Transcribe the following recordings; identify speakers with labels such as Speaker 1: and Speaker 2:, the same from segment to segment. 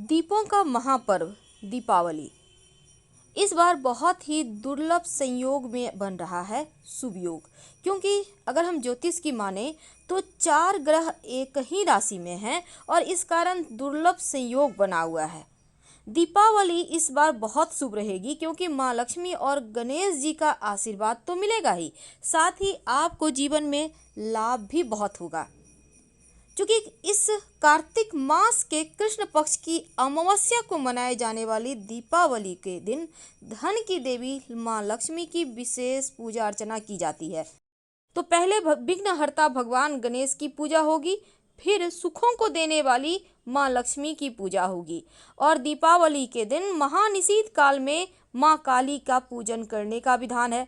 Speaker 1: दीपों का महापर्व दीपावली इस बार बहुत ही दुर्लभ संयोग में बन रहा है शुभ योग। क्योंकि अगर हम ज्योतिष की माने तो 4 ग्रह एक ही राशि में हैं और इस कारण दुर्लभ संयोग बना हुआ है। दीपावली इस बार बहुत शुभ रहेगी क्योंकि माँ लक्ष्मी और गणेश जी का आशीर्वाद तो मिलेगा ही, साथ ही आपको जीवन में लाभ भी बहुत होगा। क्योंकि इस कार्तिक मास के कृष्ण पक्ष की अमावस्या को मनाए जाने वाली दीपावली के दिन धन की देवी माँ लक्ष्मी की विशेष पूजा अर्चना की जाती है। तो पहले विघ्नहर्ता भगवान गणेश की पूजा होगी, फिर सुखों को देने वाली माँ लक्ष्मी की पूजा होगी और दीपावली के दिन महानिशीत काल में माँ काली का पूजन करने का विधान है।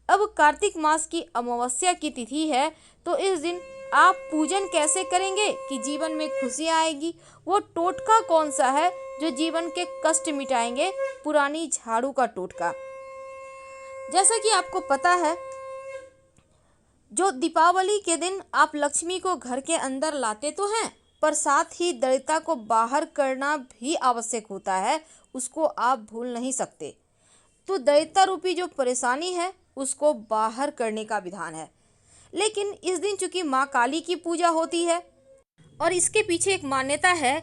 Speaker 1: अब कार्तिक मास की अमावस्या की तिथि है, तो इस दिन आप पूजन कैसे करेंगे कि जीवन में खुशी आएगी? वो टोटका कौन सा है जो जीवन के कष्ट मिटाएंगे? पुरानी झाड़ू का टोटका। जैसा कि आपको पता है, जो दीपावली के दिन आप लक्ष्मी को घर के अंदर लाते तो हैं, पर साथ ही दरिद्रता को बाहर करना भी आवश्यक होता है, उसको आप भूल नहीं सकते। तो दरिद्रता रूपी जो परेशानी है उसको बाहर करने का विधान है। लेकिन इस दिन चूंकि माँ काली की पूजा होती है और इसके पीछे एक मान्यता है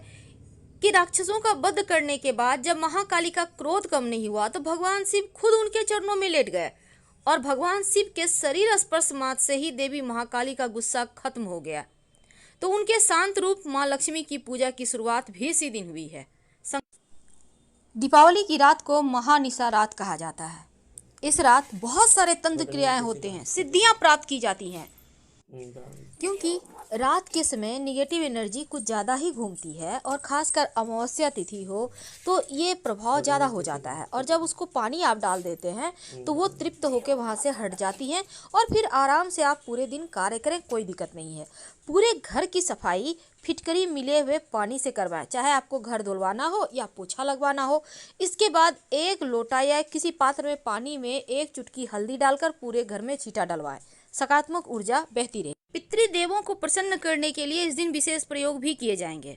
Speaker 1: कि राक्षसों का वध करने के बाद जब महाकाली का क्रोध कम नहीं हुआ तो भगवान शिव खुद उनके चरणों में लेट गए और भगवान शिव के शरीर स्पर्श मात्र से ही देवी महाकाली का गुस्सा खत्म हो गया। तो उनके शांत रूप माँ लक्ष्मी की पूजा की शुरुआत भी इसी दिन हुई है। दीपावली की रात को महानिशा रात कहा जाता है। इस रात बहुत सारे तंत्र क्रियाएं होते हैं, सिद्धियां प्राप्त की जाती हैं, क्योंकि रात के समय निगेटिव एनर्जी कुछ ज़्यादा ही घूमती है और ख़ासकर अमावस्या तिथि हो तो ये प्रभाव ज़्यादा हो जाता है और जब उसको पानी आप डाल देते हैं तो वो तृप्त होकर वहाँ से हट जाती हैं और फिर आराम से आप पूरे दिन कार्य करें, कोई दिक्कत नहीं है। पूरे घर की सफाई फिटकरी मिले हुए पानी से करवाएं, चाहे आपको घर धुलवाना हो या पोछा लगवाना हो। इसके बाद एक लोटा या किसी पात्र में पानी में 1 चुटकी हल्दी डालकर पूरे घर में छींटा डलवाएं, सकारात्मक ऊर्जा बहती रहे। पितृदेवों को प्रसन्न करने के लिए इस दिन विशेष प्रयोग भी किए जाएंगे।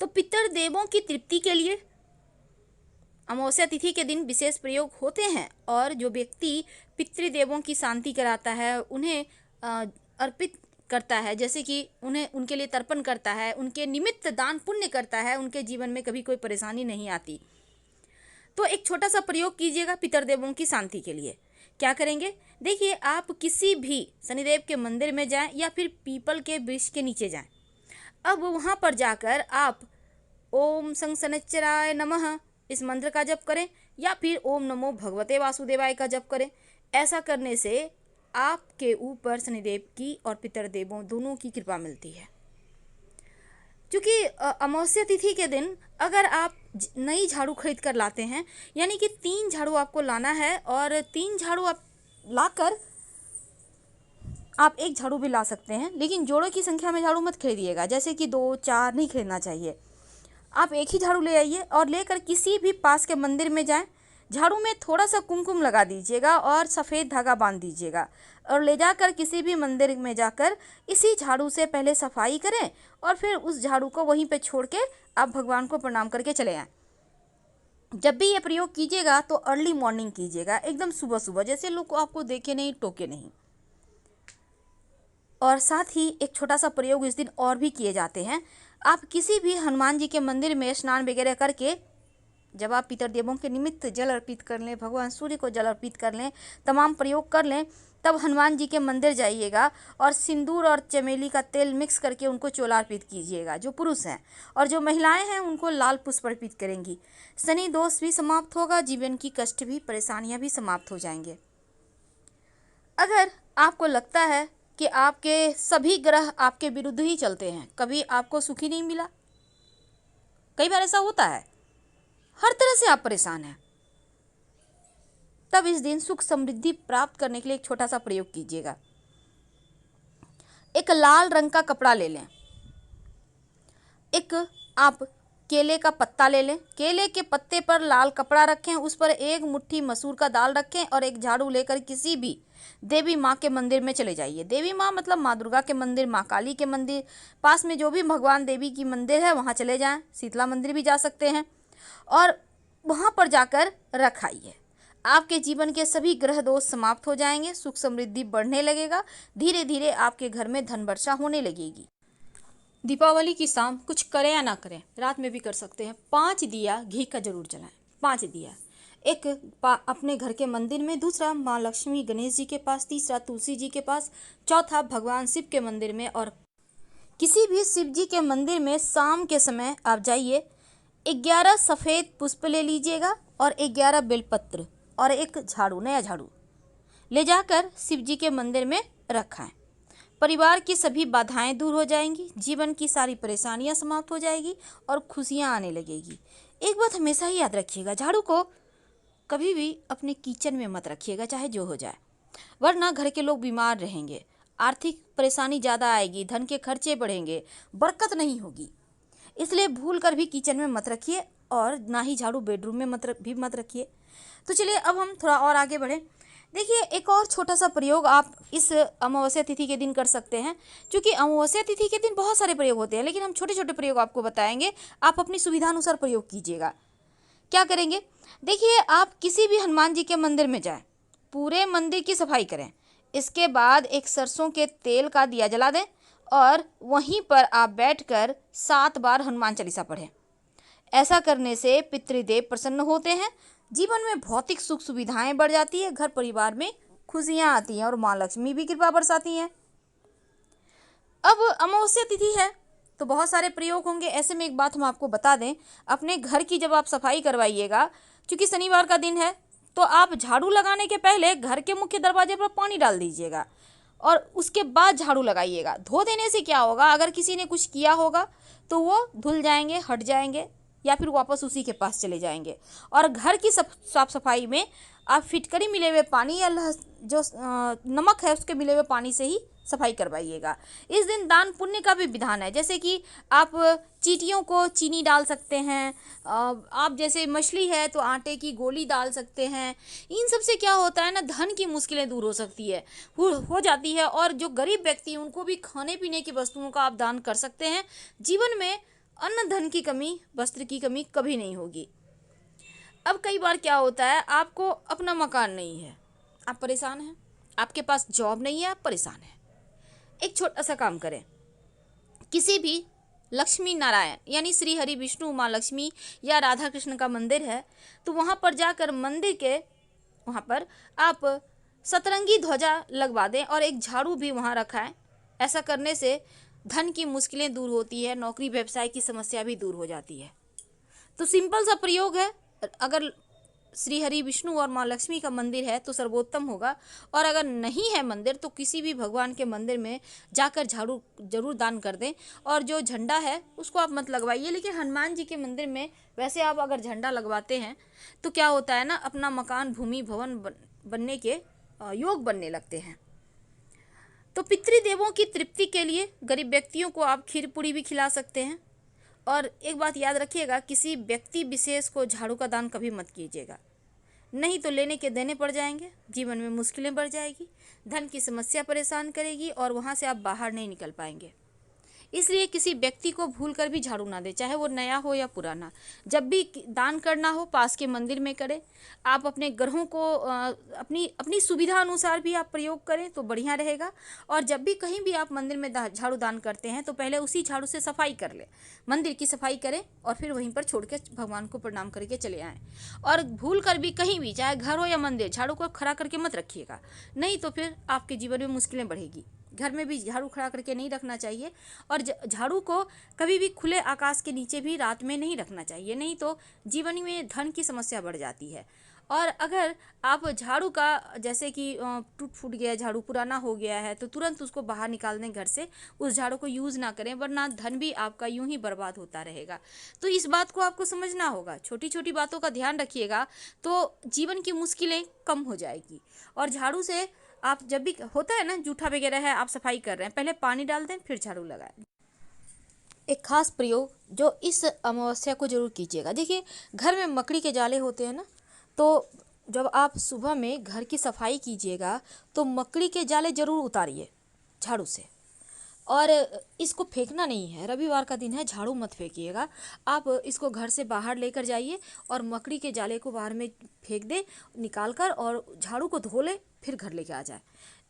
Speaker 1: तो पितृदेवों की तृप्ति के लिए अमावस्या तिथि के दिन विशेष प्रयोग होते हैं और जो व्यक्ति पितृदेवों की शांति कराता है, उन्हें अर्पित करता है, जैसे कि उन्हें उनके लिए तर्पण करता है, उनके निमित्त दान पुण्य करता है, उनके जीवन में कभी कोई परेशानी नहीं आती। तो एक छोटा सा प्रयोग कीजिएगा पितृदेवों की शांति के लिए। क्या करेंगे? देखिए, आप किसी भी शनिदेव के मंदिर में जाएं या फिर पीपल के वृक्ष के नीचे जाएं। अब वहाँ पर जाकर आप ओम सं शनिश्चराय नमः इस मंत्र का जप करें या फिर ओम नमो भगवते वासुदेवाय का जप करें। ऐसा करने से आपके ऊपर शनिदेव की और पितृदेवों दोनों की कृपा मिलती है। क्योंकि अमावस्या तिथि के दिन अगर आप नई झाड़ू खरीद कर लाते हैं, यानी कि 3 झाड़ू आपको लाना है और 3 झाड़ू आप लाकर आप 1 झाड़ू भी ला सकते हैं, लेकिन जोड़ों की संख्या में झाड़ू मत खरीदिएगा, जैसे कि 2-4 नहीं खरीदना चाहिए। आप 1 ही झाड़ू ले आइए और लेकर किसी भी पास के मंदिर में जाएं। झाड़ू में थोड़ा सा कुमकुम लगा दीजिएगा और सफ़ेद धागा बांध दीजिएगा और ले जाकर किसी भी मंदिर में जाकर इसी झाड़ू से पहले सफाई करें और फिर उस झाड़ू को वहीं पे छोड़ के आप भगवान को प्रणाम करके चले आएँ। जब भी ये प्रयोग कीजिएगा तो अर्ली मॉर्निंग कीजिएगा, एकदम सुबह सुबह, जैसे लोग आपको देखे नहीं टोके नहीं। और साथ ही एक छोटा सा प्रयोग इस दिन और भी किए जाते हैं। आप किसी भी हनुमान जी के मंदिर में स्नान वगैरह करके जब आप पितृदेवों के निमित्त जल अर्पित कर लें, भगवान सूर्य को जल अर्पित कर लें, तमाम प्रयोग कर लें, तब हनुमान जी के मंदिर जाइएगा और सिंदूर और चमेली का तेल मिक्स करके उनको चोला अर्पित कीजिएगा, जो पुरुष हैं, और जो महिलाएं हैं उनको लाल पुष्प अर्पित करेंगी। शनि दोष भी समाप्त होगा, जीवन की कष्ट भी, परेशानियां भी समाप्त हो जाएंगे। अगर आपको लगता है कि आपके सभी ग्रह आपके विरुद्ध ही चलते हैं, कभी आपको सुख ही नहीं मिला, कई बार ऐसा होता है, हर तरह से आप परेशान हैं, तब इस दिन सुख समृद्धि प्राप्त करने के लिए एक छोटा सा प्रयोग कीजिएगा। एक लाल रंग का कपड़ा ले लें, एक आप केले का पत्ता ले लें, केले के पत्ते पर लाल कपड़ा रखें, उस पर 1 मुट्ठी मसूर का दाल रखें और एक झाड़ू लेकर किसी भी देवी माँ के मंदिर में चले जाइए। देवी माँ मतलब माँ दुर्गा के मंदिर, माँ काली के मंदिर, पास में जो भी भगवान देवी की मंदिर है वहाँ चले जाएं। शीतला मंदिर भी जा सकते हैं और वहाँ पर जाकर रखाइए। आपके जीवन के सभी ग्रह दोष समाप्त हो जाएंगे, सुख समृद्धि बढ़ने लगेगा, धीरे धीरे आपके घर में धन वर्षा होने लगेगी। दीपावली की शाम कुछ करें या ना करें, रात में भी कर सकते हैं, 5 दिया घी का जरूर जलाएं। 5 दिया, एक अपने घर के मंदिर में, दूसरा माँ लक्ष्मी गणेश जी के पास, तीसरा तुलसी जी के पास, चौथा भगवान शिव के मंदिर में। और किसी भी शिव जी के मंदिर में शाम के समय आप जाइए, 11 सफ़ेद पुष्प ले लीजिएगा और 11 बेलपत्र और एक झाड़ू, नया झाड़ू ले जाकर शिव जी के मंदिर में रखाएं। परिवार की सभी बाधाएं दूर हो जाएंगी, जीवन की सारी परेशानियां समाप्त हो जाएगी और खुशियां आने लगेगी। एक बात हमेशा ही याद रखिएगा, झाड़ू को कभी भी अपने किचन में मत रखिएगा, चाहे जो हो जाए, वरना घर के लोग बीमार रहेंगे, आर्थिक परेशानी ज़्यादा आएगी, धन के खर्चे बढ़ेंगे, बरकत नहीं होगी। इसलिए भूल कर भी किचन में मत रखिए और ना ही झाड़ू बेडरूम में मत रखिए। तो चलिए अब हम थोड़ा और आगे बढ़ें। देखिए, एक और छोटा सा प्रयोग आप इस अमावस्या तिथि के दिन कर सकते हैं। क्योंकि अमावस्या तिथि के दिन बहुत सारे प्रयोग होते हैं, लेकिन हम छोटे छोटे प्रयोग आपको बताएंगे, आप अपनी सुविधा अनुसार प्रयोग कीजिएगा। क्या करेंगे, देखिए, आप किसी भी हनुमान जी के मंदिर में जाएं, पूरे मंदिर की सफाई करें, इसके बाद एक सरसों के तेल का दिया जला दें और वहीं पर आप बैठकर 7 बार हनुमान चालीसा पढ़ें। ऐसा करने से पितृदेव प्रसन्न होते हैं, जीवन में भौतिक सुख सुविधाएं बढ़ जाती है, घर परिवार में खुशियां आती हैं और माँ लक्ष्मी भी कृपा बरसाती हैं। अब अमावस्या तिथि है तो बहुत सारे प्रयोग होंगे। ऐसे में एक बात हम आपको बता दें, अपने घर की जब आप सफाई करवाइएगा, क्योंकि शनिवार का दिन है, तो आप झाड़ू लगाने के पहले घर के मुख्य दरवाजे पर पानी डाल दीजिएगा और उसके बाद झाड़ू लगाइएगा। धो देने से क्या होगा, अगर किसी ने कुछ किया होगा तो वो धुल जाएंगे, हट जाएंगे या फिर वापस उसी के पास चले जाएंगे। और घर की साफ सफाई में आप फिटकरी मिले हुए पानी या जो नमक है उसके मिले हुए पानी से ही सफाई करवाइएगा। इस दिन दान पुण्य का भी विधान है, जैसे कि आप चींटियों को चीनी डाल सकते हैं, आप जैसे मछली है तो आटे की गोली डाल सकते हैं। इन सब से क्या होता है ना, धन की मुश्किलें दूर हो सकती है, हो जाती है। और जो गरीब व्यक्ति हैं उनको भी खाने पीने की वस्तुओं का आप दान कर सकते हैं। जीवन में अन्न धन की कमी, वस्त्र की कमी कभी नहीं होगी। अब कई बार क्या होता है, आपको अपना मकान नहीं है, आप परेशान हैं, आपके पास जॉब नहीं है, आप परेशान हैं। एक छोटा सा काम करें, किसी भी लक्ष्मी नारायण यानी श्री हरि विष्णु माँ लक्ष्मी या राधा कृष्ण का मंदिर है तो वहाँ पर जाकर मंदिर के वहाँ पर आप सतरंगी ध्वजा लगवा दें और एक झाड़ू भी वहाँ रखाएं। ऐसा करने से धन की मुश्किलें दूर होती है, नौकरी व्यवसाय की समस्या भी दूर हो जाती है। तो सिंपल सा प्रयोग है, अगर श्री हरि विष्णु और माँ लक्ष्मी का मंदिर है तो सर्वोत्तम होगा, और अगर नहीं है मंदिर तो किसी भी भगवान के मंदिर में जाकर झाड़ू जरूर दान कर दें। और जो झंडा है उसको आप मत लगवाइए, लेकिन हनुमान जी के मंदिर में वैसे आप अगर झंडा लगवाते हैं तो क्या होता है ना, अपना मकान भूमि भवन बनने के योग बनने लगते हैं। तो पितृदेवों की तृप्ति के लिए गरीब व्यक्तियों को आप खीर पूरी भी खिला सकते हैं। और एक बात याद रखिएगा, किसी व्यक्ति विशेष को झाड़ू का दान कभी मत कीजिएगा, नहीं तो लेने के देने पड़ जाएंगे, जीवन में मुश्किलें बढ़ जाएगी, धन की समस्या परेशान करेगी और वहाँ से आप बाहर नहीं निकल पाएंगे। इसलिए किसी व्यक्ति को भूल कर भी झाड़ू ना दे, चाहे वो नया हो या पुराना। जब भी दान करना हो पास के मंदिर में करें। आप अपने ग्रहों को अपनी सुविधा अनुसार भी आप प्रयोग करें तो बढ़िया रहेगा। और जब भी कहीं भी आप मंदिर में झाड़ू दान करते हैं तो पहले उसी झाड़ू से सफाई कर लें, मंदिर की सफाई करें और फिर वहीं पर छोड़ के भगवान को प्रणाम करके चले आएँ। और भूल कर भी कहीं भी, चाहे घर हो या मंदिर, झाड़ू को खड़ा करके मत रखिएगा, नहीं तो फिर आपके जीवन में मुश्किलें बढ़ेगी। घर में भी झाड़ू खड़ा करके नहीं रखना चाहिए और झाड़ू को कभी भी खुले आकाश के नीचे भी रात में नहीं रखना चाहिए, नहीं तो जीवन में धन की समस्या बढ़ जाती है। और अगर आप झाड़ू का जैसे कि टूट फूट गया झाड़ू, पुराना हो गया है, तो तुरंत उसको बाहर निकाल दें घर से, उस झाड़ू को यूज़ ना करें, वरना धन भी आपका यूं ही बर्बाद होता रहेगा। तो इस बात को आपको समझना होगा, छोटी छोटी बातों का ध्यान रखिएगा तो जीवन की मुश्किलें कम हो जाएगी। और झाड़ू से आप जब भी होता है ना, जूठा वगैरह है, आप सफाई कर रहे हैं, पहले पानी डाल दें फिर झाड़ू लगाएं। एक खास प्रयोग जो इस अमावस्या को जरूर कीजिएगा, देखिए घर में मकड़ी के जाले होते हैं ना, तो जब आप सुबह में घर की सफाई कीजिएगा तो मकड़ी के जाले जरूर उतारिए झाड़ू से। और इसको फेंकना नहीं है, रविवार का दिन है, झाड़ू मत फेंकिएगा। आप इसको घर से बाहर लेकर जाइए और मकड़ी के जाले को बाहर में फेंक दे निकाल कर, और झाड़ू को धो ले, फिर घर लेके आ जाए।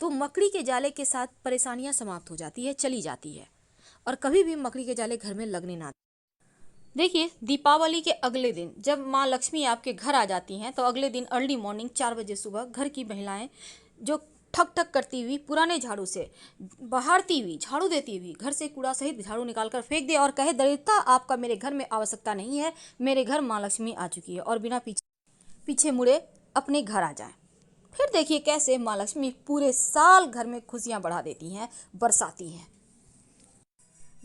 Speaker 1: तो मकड़ी के जाले के साथ परेशानियां समाप्त हो जाती है, चली जाती है, और कभी भी मकड़ी के जाले घर में लगने ना। देखिए, दीपावली के अगले दिन जब माँ लक्ष्मी आपके घर आ जाती हैं तो अगले दिन अर्ली मॉर्निंग 4 बजे सुबह घर की महिलाएं जो ठक ठक करती हुई पुराने झाड़ू से बहारती हुई, झाड़ू देती हुई घर से कूड़ा सहित झाड़ू निकाल कर फेंक दे और कहे, दरिद्रता आपका मेरे घर में आवश्यकता नहीं है, मेरे घर माँ लक्ष्मी आ चुकी है, और बिना पीछे मुड़े अपने घर आ जाएं। फिर देखिए कैसे माँ लक्ष्मी पूरे साल घर में खुशियां बढ़ा देती हैं, बरसाती हैं।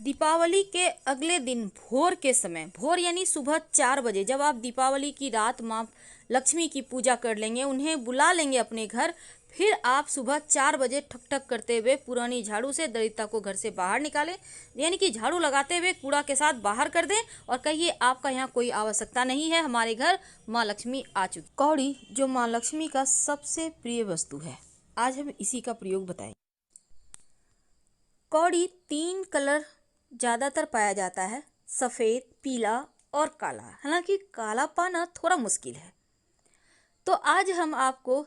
Speaker 1: दीपावली के अगले दिन भोर के समय, भोर यानी सुबह 4 बजे, जब आप दीपावली की रात माँ लक्ष्मी की पूजा कर लेंगे, उन्हें बुला लेंगे अपने घर, फिर आप सुबह 4 बजे ठक ठक करते हुए पुरानी झाड़ू से दरिद्रता को घर से बाहर निकालें, यानी कि झाड़ू लगाते हुए कूड़ा के साथ बाहर कर दें और कहिए, आपका यहाँ कोई आवश्यकता नहीं है, हमारे घर माँ लक्ष्मी आ चुकी। कौड़ी जो माँ लक्ष्मी का सबसे प्रिय वस्तु है, आज हम इसी का प्रयोग बताएं। कौड़ी 3 कलर ज़्यादातर पाया जाता है, सफ़ेद, पीला और काला। हालांकि काला पाना थोड़ा मुश्किल है। तो आज हम आपको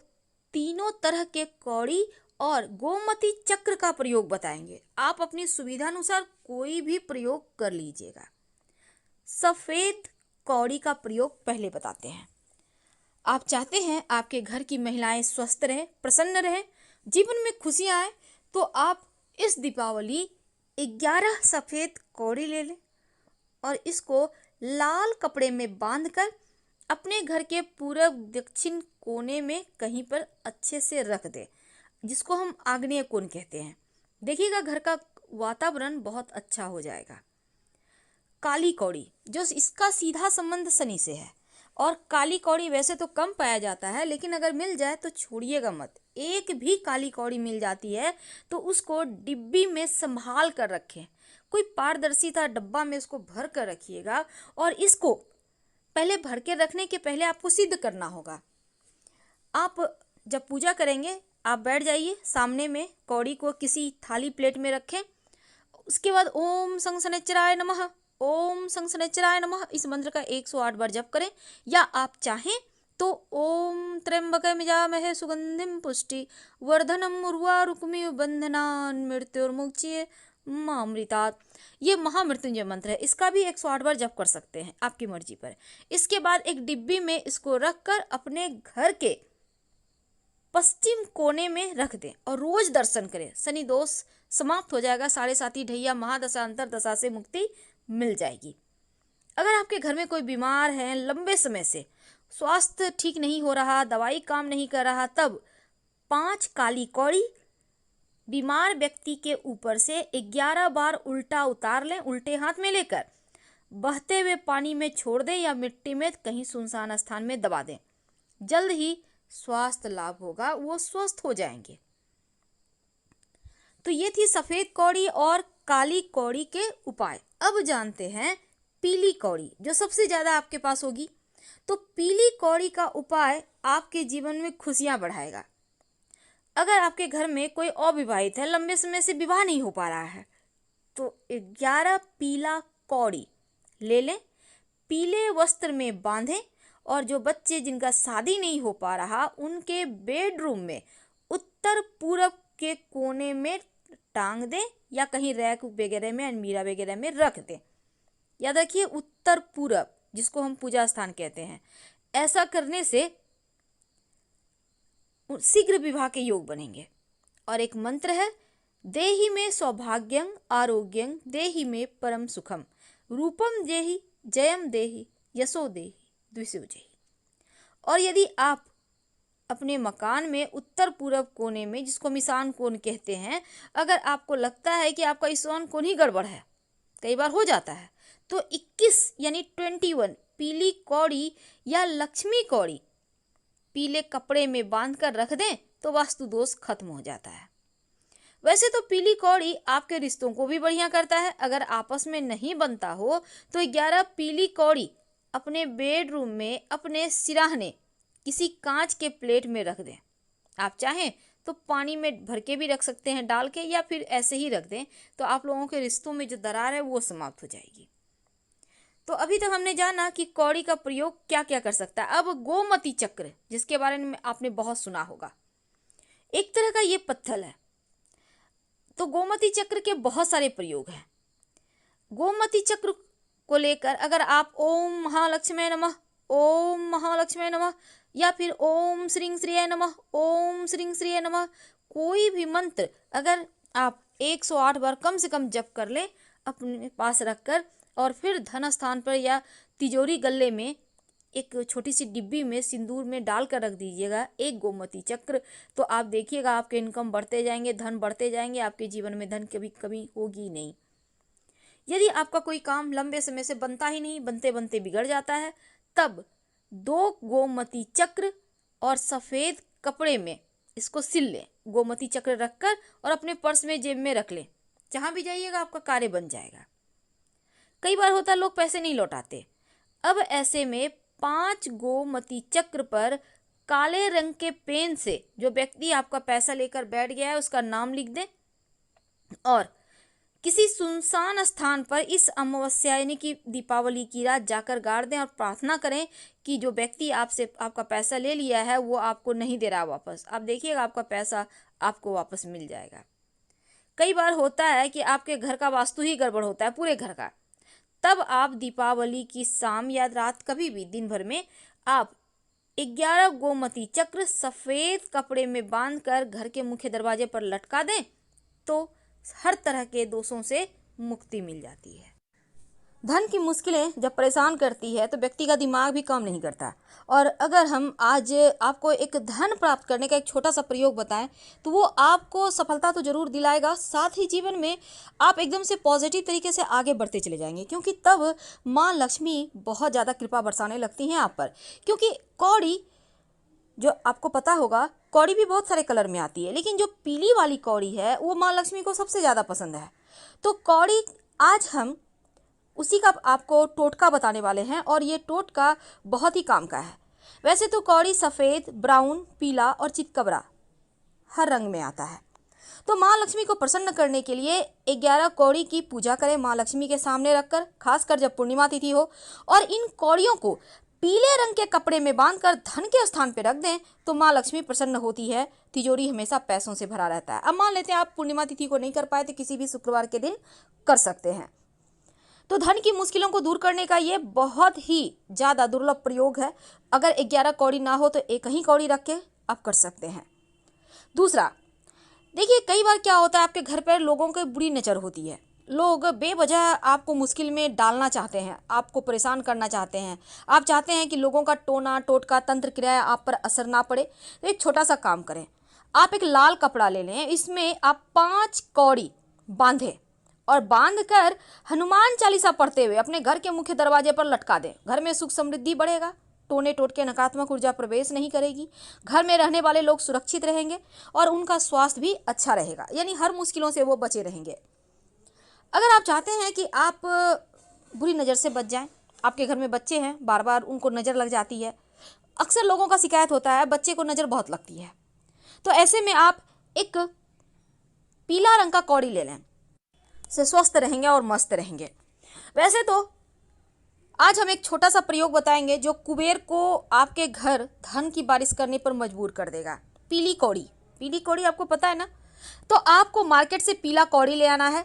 Speaker 1: तीनों तरह के कौड़ी और गोमती चक्र का प्रयोग बताएंगे। आप अपनी सुविधानुसार कोई भी प्रयोग कर लीजिएगा। सफ़ेद कौड़ी का प्रयोग पहले बताते हैं। आप चाहते हैं आपके घर की महिलाएं स्वस्थ रहें, प्रसन्न रहें, जीवन में खुशियां आए, तो आप इस दीपावली 11 सफ़ेद कौड़ी ले लें और इसको लाल कपड़े में बांधकर अपने घर के पूर्व दक्षिण कोने में कहीं पर अच्छे से रख दें, जिसको हम आग्नेय कोण कहते हैं। देखिएगा घर का वातावरण बहुत अच्छा हो जाएगा। काली कौड़ी, जो इसका सीधा संबंध शनि से है, और काली कौड़ी वैसे तो कम पाया जाता है, लेकिन अगर मिल जाए तो छोड़िएगा मत। एक भी काली कौड़ी मिल जाती है तो उसको डिब्बी में संभाल कर रखें, कोई पारदर्शिता डब्बा में उसको भर कर रखिएगा। और इसको पहले भर के रखने के पहले आपको सिद्ध करना होगा। आप जब पूजा करेंगे, आप बैठ जाइए, सामने में कौड़ी को किसी थाली प्लेट में रखें। उसके बाद ओम संग शनैश्चराय नमः, ओम संग शनैश्चराय नमः, इस मंत्र का 108 बार जप करें। या आप चाहें तो ओम त्र्यंबकम यजामहे सुगंधिम पुष्टि वर्धनम उर्वारुकमिव बंधनान् मृत्युर्मुक्षीय मामृतात्, ये महामृत्युंजय मंत्र है, इसका भी 108 बार जप कर सकते हैं, आपकी मर्जी पर। इसके बाद एक डिब्बी में इसको रखकर अपने घर के पश्चिम कोने में रख दें और रोज दर्शन करें। शनि दोष समाप्त हो जाएगा, 7.5 ढैया महादशा अंतरदशा से मुक्ति मिल जाएगी। अगर आपके घर में कोई बीमार है, लंबे समय से स्वास्थ्य ठीक नहीं हो रहा, दवाई काम नहीं कर रहा, तब 5 काली कौड़ी बीमार व्यक्ति के ऊपर से 11 बार उल्टा उतार लें, उल्टे हाथ में लेकर बहते हुए पानी में छोड़ दें या मिट्टी में कहीं सुनसान स्थान में दबा दें। जल्द ही स्वास्थ्य लाभ होगा, वो स्वस्थ हो जाएंगे। तो ये थी सफेद कौड़ी और काली कौड़ी के उपाय। अब जानते हैं पीली कौड़ी, जो सबसे ज्यादा आपके पास होगी। तो पीली कौड़ी का उपाय आपके जीवन में खुशियां बढ़ाएगा। अगर आपके घर में कोई अविवाहित है, लंबे समय से विवाह नहीं हो पा रहा है, तो 11 पीला कौड़ी ले लें, पीले वस्त्र में बांधें, और जो बच्चे जिनका शादी नहीं हो पा रहा, उनके बेडरूम में उत्तर पूर्व के कोने में टांग दें या कहीं रैक वगैरह में, अलमीरा वगैरह में रख दें। याद रखिए, उत्तर पूर्व, जिसको हम पूजा स्थान कहते हैं। ऐसा करने से शीघ्र विवाह के योग बनेंगे। और एक मंत्र है, देहि में सौभाग्यं आरोग्यं देहि में परम सुखम रूपम देहि जयम देहि यशो देहि द्विषो देहि। और यदि आप अपने मकान में उत्तर पूर्व कोने में, जिसको हम ईशान कोण कहते हैं, अगर आपको लगता है कि आपका ईशान कोण ही गड़बड़ है, कई बार हो जाता है, तो 21 यानी 21 पीली कौड़ी या लक्ष्मी कौड़ी पीले कपड़े में बांधकर रख दें तो वास्तु दोष खत्म हो जाता है। वैसे तो पीली कौड़ी आपके रिश्तों को भी बढ़िया करता है। अगर आपस में नहीं बनता हो तो 11 पीली कौड़ी अपने बेडरूम में, अपने सिराहने किसी कांच के प्लेट में रख दें। आप चाहें तो पानी में भर के भी रख सकते हैं डाल के, या फिर ऐसे ही रख दें, तो आप लोगों के रिश्तों में जो दरार है वो समाप्त हो जाएगी। तो अभी तक हमने जाना कि कौड़ी का प्रयोग क्या क्या कर सकता है। अब गोमती चक्र, जिसके बारे में आपने बहुत सुना होगा, एक तरह का ये पत्थर है। तो गोमती चक्र के बहुत सारे प्रयोग हैं। गोमती चक्र को लेकर अगर आप ओम महालक्ष्मी नमः, ओम महालक्ष्मी नमः, या फिर ओम श्रीं श्रीय नमः, ओम श्रीं श्रीय नमः, कोई भी मंत्र अगर आप 108 बार कम से कम जप कर ले अपने पास रखकर, और फिर धन स्थान पर या तिजोरी गल्ले में एक छोटी सी डिब्बी में सिंदूर में डालकर रख दीजिएगा एक गोमती चक्र, तो आप देखिएगा आपके इनकम बढ़ते जाएंगे, धन बढ़ते जाएंगे, आपके जीवन में धन कभी कभी होगी नहीं। यदि आपका कोई काम लंबे समय से बनता ही नहीं, बनते बनते बिगड़ जाता है, तब 2 गोमती चक्र और सफ़ेद कपड़े में इसको सिल लें, गोमती चक्र रखकर, और अपने पर्स में जेब में रख लें। जहाँ भी जाइएगा आपका कार्य बन जाएगा। कई बार होता है लोग पैसे नहीं लौटाते। अब ऐसे में 5 गोमती चक्र पर काले रंग के पेन से जो व्यक्ति आपका पैसा लेकर बैठ गया है उसका नाम लिख दें, और किसी सुनसान स्थान पर इस अमावस्या यानी कि दीपावली की रात जाकर गाड़ दें, और प्रार्थना करें कि जो व्यक्ति आपसे आपका पैसा ले लिया है वो आपको नहीं दे रहा वापस। आप देखिएगा आपका पैसा आपको वापस मिल जाएगा। कई बार होता है कि आपके घर का वास्तु ही गड़बड़ होता है, पूरे घर का, तब आप दीपावली की शाम या रात, कभी भी दिन भर में आप 11 गोमती चक्र सफ़ेद कपड़े में बांधकर घर के मुख्य दरवाजे पर लटका दें, तो हर तरह के दोषों से मुक्ति मिल जाती है। धन की मुश्किलें जब परेशान करती है तो व्यक्ति का दिमाग भी काम नहीं करता। और अगर हम आज आपको एक धन प्राप्त करने का एक छोटा सा प्रयोग बताएं, तो वो आपको सफलता तो जरूर दिलाएगा, साथ ही जीवन में आप एकदम से पॉजिटिव तरीके से आगे बढ़ते चले जाएंगे, क्योंकि तब माँ लक्ष्मी बहुत ज़्यादा कृपा बरसाने लगती हैं आप पर। क्योंकि कौड़ी, जो आपको पता होगा, कौड़ी भी बहुत सारे कलर में आती है, लेकिन जो पीली वाली कौड़ी है वो माँ लक्ष्मी को सबसे ज़्यादा पसंद है। तो कौड़ी आज हम उसी का आपको टोटका बताने वाले हैं, और ये टोटका बहुत ही काम का है। वैसे तो कौड़ी सफ़ेद, ब्राउन, पीला और चितकबरा हर रंग में आता है। तो माँ लक्ष्मी को प्रसन्न करने के लिए 11 कौड़ी की पूजा करें माँ लक्ष्मी के सामने रखकर, खासकर जब पूर्णिमा तिथि हो, और इन कौड़ियों को पीले रंग के कपड़े में बांधकर धन के स्थान पर रख दें, तो माँ लक्ष्मी प्रसन्न होती है, तिजोरी हमेशा पैसों से भरा रहता है। अब मान लेते हैं आप पूर्णिमा तिथि को नहीं कर पाए, तो किसी भी शुक्रवार के दिन कर सकते हैं। तो धन की मुश्किलों को दूर करने का ये बहुत ही ज़्यादा दुर्लभ प्रयोग है। अगर 11 कौड़ी ना हो तो एक ही कौड़ी रख के आप कर सकते हैं। दूसरा, देखिए कई बार क्या होता है, आपके घर पर लोगों की बुरी नज़र होती है, लोग बेवजह आपको मुश्किल में डालना चाहते हैं, आपको परेशान करना चाहते हैं, आप चाहते हैं कि लोगों का टोना टोटका तंत्र क्रिया आप पर असर ना पड़े। तो एक छोटा सा काम करें, आप एक लाल कपड़ा ले लें, इसमें आप 5 कौड़ी बांधें, और बांधकर हनुमान चालीसा पढ़ते हुए अपने घर के मुख्य दरवाजे पर लटका दें। घर में सुख समृद्धि बढ़ेगा, टोने टोटके नकारात्मक ऊर्जा प्रवेश नहीं करेगी, घर में रहने वाले लोग सुरक्षित रहेंगे, और उनका स्वास्थ्य भी अच्छा रहेगा, यानी हर मुश्किलों से वो बचे रहेंगे। अगर आप चाहते हैं कि आप बुरी नज़र से बच जाएं, आपके घर में बच्चे हैं, बार बार उनको नज़र लग जाती है, अक्सर लोगों का शिकायत होता है बच्चे को नज़र बहुत लगती है, तो ऐसे में आप एक पीला रंग का कौड़ी ले लें, से स्वस्थ रहेंगे और मस्त रहेंगे। वैसे तो आज हम एक छोटा सा प्रयोग बताएंगे जो कुबेर को आपके घर धन की बारिश करने पर मजबूर कर देगा। पीली कौड़ी, पीली कौड़ी आपको पता है ना, तो आपको मार्केट से पीला कौड़ी ले आना है,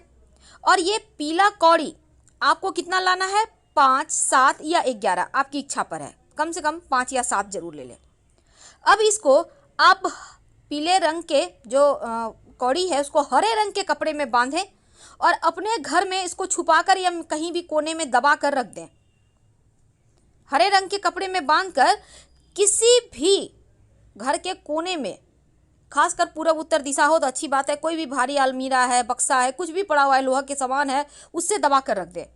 Speaker 1: और ये पीला कौड़ी आपको कितना लाना है, 5, 7 या 11, आपकी इच्छा पर है, कम से कम 5 या 7 जरूर ले लें। अब इसको आप पीले रंग के जो कौड़ी है उसको हरे रंग के कपड़े में बांधें, और अपने घर में इसको छुपाकर या कहीं भी कोने में दबा कर रख दें। हरे रंग के कपड़े में बांधकर किसी भी घर के कोने में, खासकर पूर्व उत्तर दिशा हो तो अच्छी बात है, कोई भी भारी अलमीरा है, बक्सा है, कुछ भी पड़ा हुआ है, लोहा के सामान है, उससे दबा कर रख दें।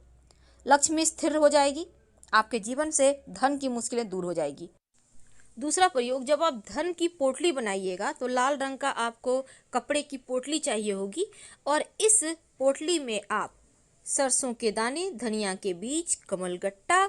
Speaker 1: लक्ष्मी स्थिर हो जाएगी, आपके जीवन से धन की मुश्किलें दूर हो जाएगी। दूसरा प्रयोग, जब आप धन की पोटली बनाइएगा तो लाल रंग का आपको कपड़े की पोटली चाहिए होगी, और इस पोटली में आप सरसों के दाने, धनिया के बीज, कमलगट्टा,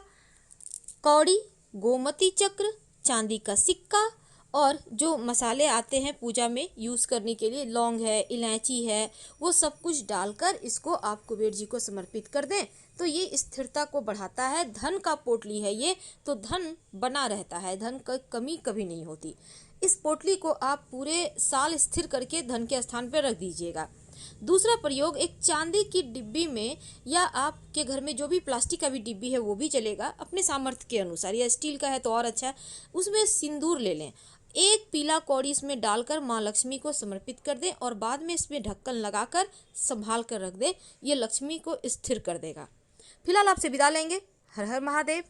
Speaker 1: कौड़ी, गोमती चक्र, चांदी का सिक्का और जो मसाले आते हैं पूजा में यूज़ करने के लिए, लौंग है, इलायची है, वो सब कुछ डालकर इसको आप कुबेर जी को समर्पित कर दें तो ये स्थिरता को बढ़ाता है। धन का पोटली है ये, तो धन बना रहता है, धन का कमी कभी नहीं होती। इस पोटली को आप पूरे साल स्थिर करके धन के स्थान पर रख दीजिएगा। दूसरा प्रयोग, एक चांदी की डिब्बी में या आपके घर में जो भी प्लास्टिक का भी डिब्बी है वो भी चलेगा, अपने सामर्थ्य के अनुसार, या स्टील का है तो और अच्छा है, उसमें सिंदूर ले लें, एक पीला कौड़ी इसमें डालकर माँ लक्ष्मी को समर्पित कर दें और बाद में इसमें ढक्कन लगाकर संभाल कर रख दें। ये लक्ष्मी को स्थिर कर देगा। फिलहाल आपसे विदा लेंगे। हर हर महादेव।